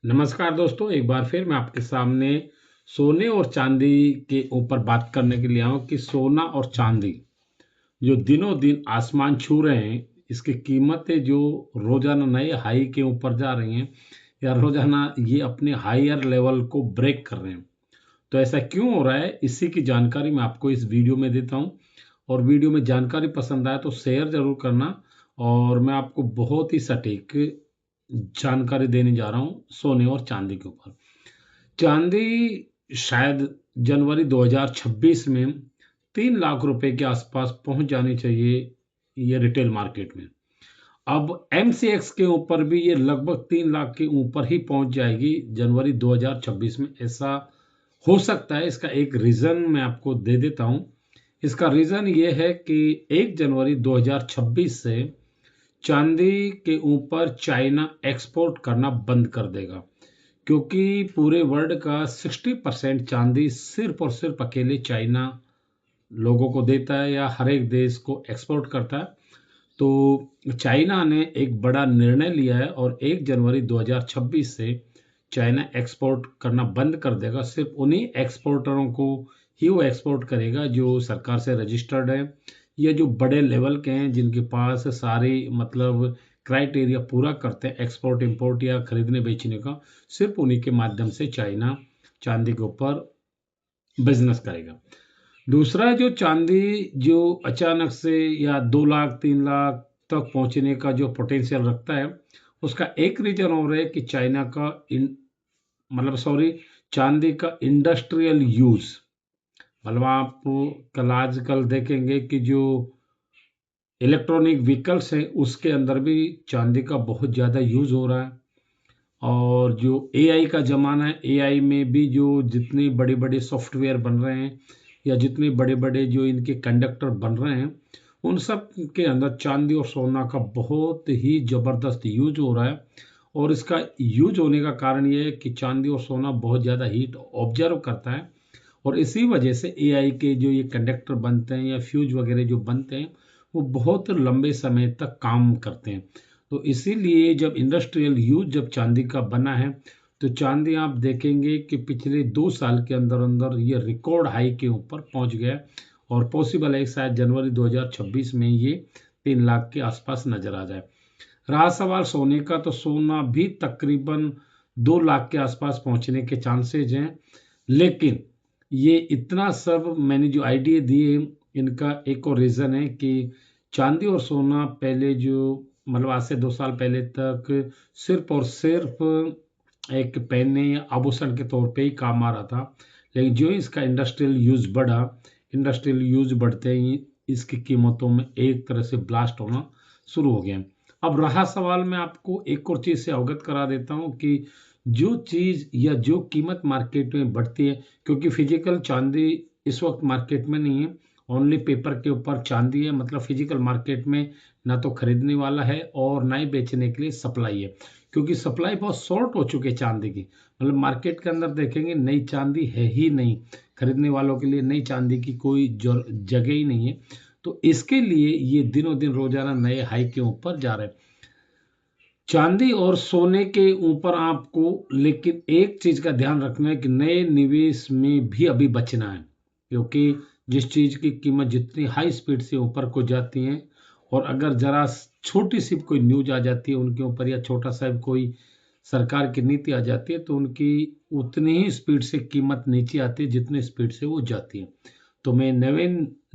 नमस्कार दोस्तों, एक बार फिर मैं आपके सामने सोने और चांदी के ऊपर बात करने के लिए आया हूँ कि सोना और चांदी जो दिनों दिन आसमान छू रहे हैं, इसकी कीमतें जो रोजाना नए हाई के ऊपर जा रही हैं या रोजाना ये अपने हायर लेवल को ब्रेक कर रहे हैं। तो ऐसा क्यों हो रहा है, इसी की जानकारी मैं आपको इस वीडियो में देता हूँ। और वीडियो में जानकारी पसंद आए तो शेयर जरूर करना। और मैं आपको बहुत ही सटीक जानकारी देने जा रहा हूँ सोने और चांदी के ऊपर। चांदी शायद जनवरी 2026 में 3 लाख रुपए के आसपास पहुंच जानी चाहिए ये रिटेल मार्केट में। अब एमसीएक्स के ऊपर भी ये लगभग 3 लाख के ऊपर ही पहुंच जाएगी जनवरी 2026 में। ऐसा हो सकता है। इसका एक रीजन मैं आपको दे देता हूं। इसका रीजन ये है कि 1 जनवरी 2026 से चांदी के ऊपर चाइना एक्सपोर्ट करना बंद कर देगा, क्योंकि पूरे वर्ल्ड का 60% चांदी सिर्फ और सिर्फ अकेले चाइना लोगों को देता है या हर एक देश को एक्सपोर्ट करता है। तो चाइना ने एक बड़ा निर्णय लिया है और 1 जनवरी 2026 से चाइना एक्सपोर्ट करना बंद कर देगा। सिर्फ उन्हीं एक्सपोर्टरों को ही वो एक्सपोर्ट करेगा जो सरकार से रजिस्टर्ड है या जो बड़े लेवल के हैं, जिनके पास सारी मतलब क्राइटेरिया पूरा करते हैं एक्सपोर्ट इंपोर्ट या खरीदने बेचने का। सिर्फ उन्हीं के माध्यम से चाइना चांदी के ऊपर बिजनेस करेगा। दूसरा, जो चांदी जो अचानक से या 2 लाख 3 लाख तक पहुंचने का जो पोटेंशियल रखता है, उसका एक रीजन और है कि चाइना का मतलब सॉरी, चांदी का इंडस्ट्रियल यूज। मतलब आप कल आजकल देखेंगे कि जो इलेक्ट्रॉनिक व्हीकल्स हैं उसके अंदर भी चांदी का बहुत ज़्यादा यूज हो रहा है। और जो एआई का ज़माना है, एआई में भी जो जितने बड़े बड़े सॉफ्टवेयर बन रहे हैं या जितने बड़े बड़े जो इनके कंडक्टर बन रहे हैं, उन सब के अंदर चांदी और सोना का बहुत ही ज़बरदस्त यूज हो रहा है। और इसका यूज होने का कारण ये है कि चांदी और सोना बहुत ज़्यादा हीट ऑब्जर्व करता है। और इसी वजह से एआई के जो ये कंडक्टर बनते हैं या फ्यूज वगैरह जो बनते हैं, वो बहुत लंबे समय तक काम करते हैं। तो इसीलिए जब इंडस्ट्रियल यूज जब चांदी का बना है, तो चांदी आप देखेंगे कि पिछले 2 साल के अंदर अंदर ये रिकॉर्ड हाई के ऊपर पहुंच गया। और पॉसिबल है शायद जनवरी 2026 में ये 3 लाख के आसपास नजर आ जाए। रहा सवाल सोने का, तो सोना भी तकरीबन 2 लाख के आसपास पहुंचने के चांसेज हैं। लेकिन ये इतना सब मैंने जो आइडिया दिए, इनका एक और रीज़न है कि चांदी और सोना पहले जो मतलब आज से 2 साल पहले तक सिर्फ और सिर्फ एक पहनने या आभूषण के तौर पे ही काम आ रहा था। लेकिन जो इसका इंडस्ट्रियल यूज बढ़ा, इंडस्ट्रियल यूज बढ़ते ही इसकी कीमतों में एक तरह से ब्लास्ट होना शुरू हो गया। अब रहा सवाल, मैं आपको एक और चीज़ से अवगत करा देता हूँ कि जो चीज़ या जो कीमत मार्केट में बढ़ती है, क्योंकि फिजिकल चांदी इस वक्त मार्केट में नहीं है, ओनली पेपर के ऊपर चांदी है। मतलब फिजिकल मार्केट में ना तो खरीदने वाला है और ना ही बेचने के लिए सप्लाई है, क्योंकि सप्लाई बहुत शॉर्ट हो चुकी है चांदी की। मतलब मार्केट के अंदर देखेंगे नई चांदी है ही नहीं, खरीदने वालों के लिए नई चांदी की कोई जगह ही नहीं है। तो इसके लिए ये दिनों दिन रोजाना नए हाई के ऊपर जा रहे हैं। चांदी और सोने के ऊपर आपको लेकिन एक चीज का ध्यान रखना है कि नए निवेश में भी अभी बचना है, क्योंकि जिस चीज की कीमत जितनी हाई स्पीड से ऊपर को जाती है, और अगर जरा छोटी सी कोई न्यूज आ जाती है उनके ऊपर या छोटा सा कोई सरकार की नीति आ जाती है, तो उनकी उतनी ही स्पीड से कीमत नीचे आती है जितनी स्पीड से वो जाती है। तो मैं नए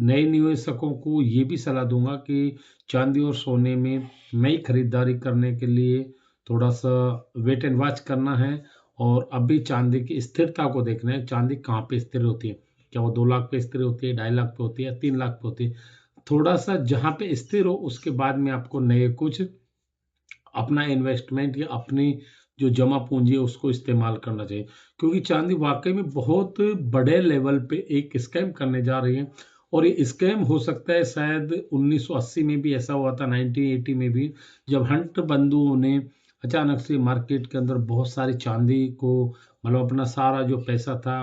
नए निवेशकों को ये भी सलाह दूंगा कि चांदी और सोने में नई खरीदारी करने के लिए थोड़ा सा वेट एंड वॉच करना है। और अभी चांदी की स्थिरता को देखना है, चांदी कहाँ पे स्थिर होती है। क्या वो 2 लाख पे स्थिर होती है, 2.5 लाख पे होती है, 3 लाख पे होती है? थोड़ा सा जहाँ पे स्थिर हो उसके बाद में आपको नए कुछ अपना इन्वेस्टमेंट या अपनी जो जमा पूंजी है उसको इस्तेमाल करना चाहिए। क्योंकि चांदी वाकई में बहुत बड़े लेवल पे एक स्कैम करने जा रही है। और ये स्कैम हो सकता है शायद 1980 में भी ऐसा हुआ था, 1980 में भी, जब हंट बंधुओं ने अचानक से मार्केट के अंदर बहुत सारी चांदी को मतलब अपना सारा जो पैसा था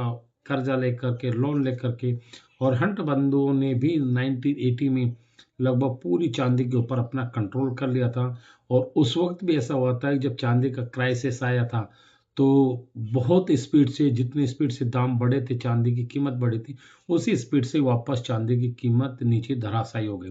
कर्जा लेकर के, लोन लेकर के, और हंट बंधुओं ने भी 1980 में लगभग पूरी चांदी के ऊपर अपना कंट्रोल कर लिया था। और उस वक्त भी ऐसा हुआ था कि जब चांदी का क्राइसिस आया था, तो बहुत स्पीड से, जितनी स्पीड से दाम बढ़े थे, चांदी की कीमत बढ़ी थी, उसी स्पीड से वापस चांदी की कीमत नीचे धराशायी हो गई।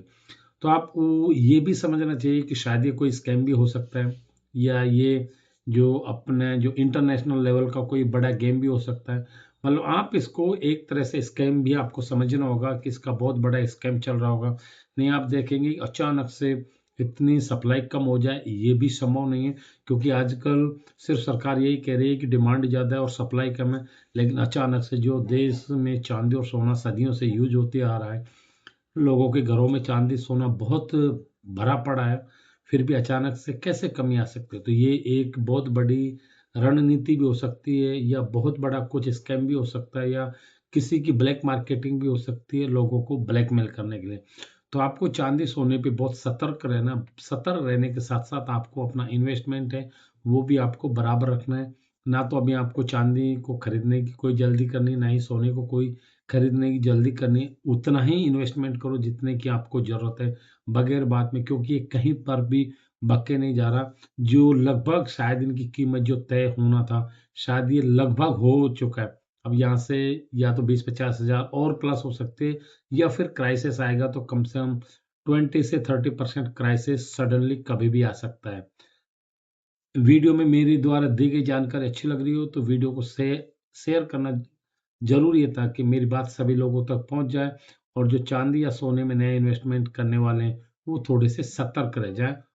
तो आपको ये भी समझना चाहिए कि शायद ये कोई स्कैम भी हो सकता है, या ये जो अपने जो इंटरनेशनल लेवल का कोई बड़ा गेम भी हो सकता है। मतलब आप इसको एक तरह से स्कैम भी आपको समझना होगा कि इसका बहुत बड़ा स्कैम चल रहा होगा। नहीं, आप देखेंगे अचानक से इतनी सप्लाई कम हो जाए, ये भी संभव नहीं है, क्योंकि आजकल सिर्फ सरकार यही कह रही है कि डिमांड ज़्यादा है और सप्लाई कम है। लेकिन अचानक से जो देश में चांदी और सोना सदियों से यूज होते आ रहा है, लोगों के घरों में चांदी सोना बहुत भरा पड़ा है, फिर भी अचानक से कैसे कमी आ सकती है? तो ये एक बहुत बड़ी रणनीति भी हो सकती है, या बहुत बड़ा कुछ स्कैम भी हो सकता है, या किसी की ब्लैक मार्केटिंग भी हो सकती है लोगों को ब्लैकमेल करने के लिए। तो आपको चांदी सोने पे बहुत सतर्क रहने के साथ साथ आपको अपना इन्वेस्टमेंट है वो भी आपको बराबर रखना है। ना तो अभी आपको चांदी को खरीदने की कोई जल्दी करनी, ना ही सोने को कोई खरीदने की जल्दी करनी है। उतना ही इन्वेस्टमेंट करो जितने की आपको जरूरत है, बगैर बात में, क्योंकि ये कहीं पर भी बके नहीं जा रहा। जो लगभग शायद इनकी कीमत जो तय होना था, शायद ये लगभग हो चुका है। अब यहाँ से या तो 20-50 हज़ार और प्लस हो सकते हैं, या फिर क्राइसिस आएगा तो कम से कम 20 से 30% क्राइसिस सडनली कभी भी आ सकता है। वीडियो में मेरे द्वारा दी गई जानकारी अच्छी लग रही हो तो वीडियो को शेयर करना जरूरी है, ताकि मेरी बात सभी लोगों तक पहुंच जाए, और जो चांदी या सोने में नए इन्वेस्टमेंट करने वाले हैं वो थोड़े से सतर्क रह जाए।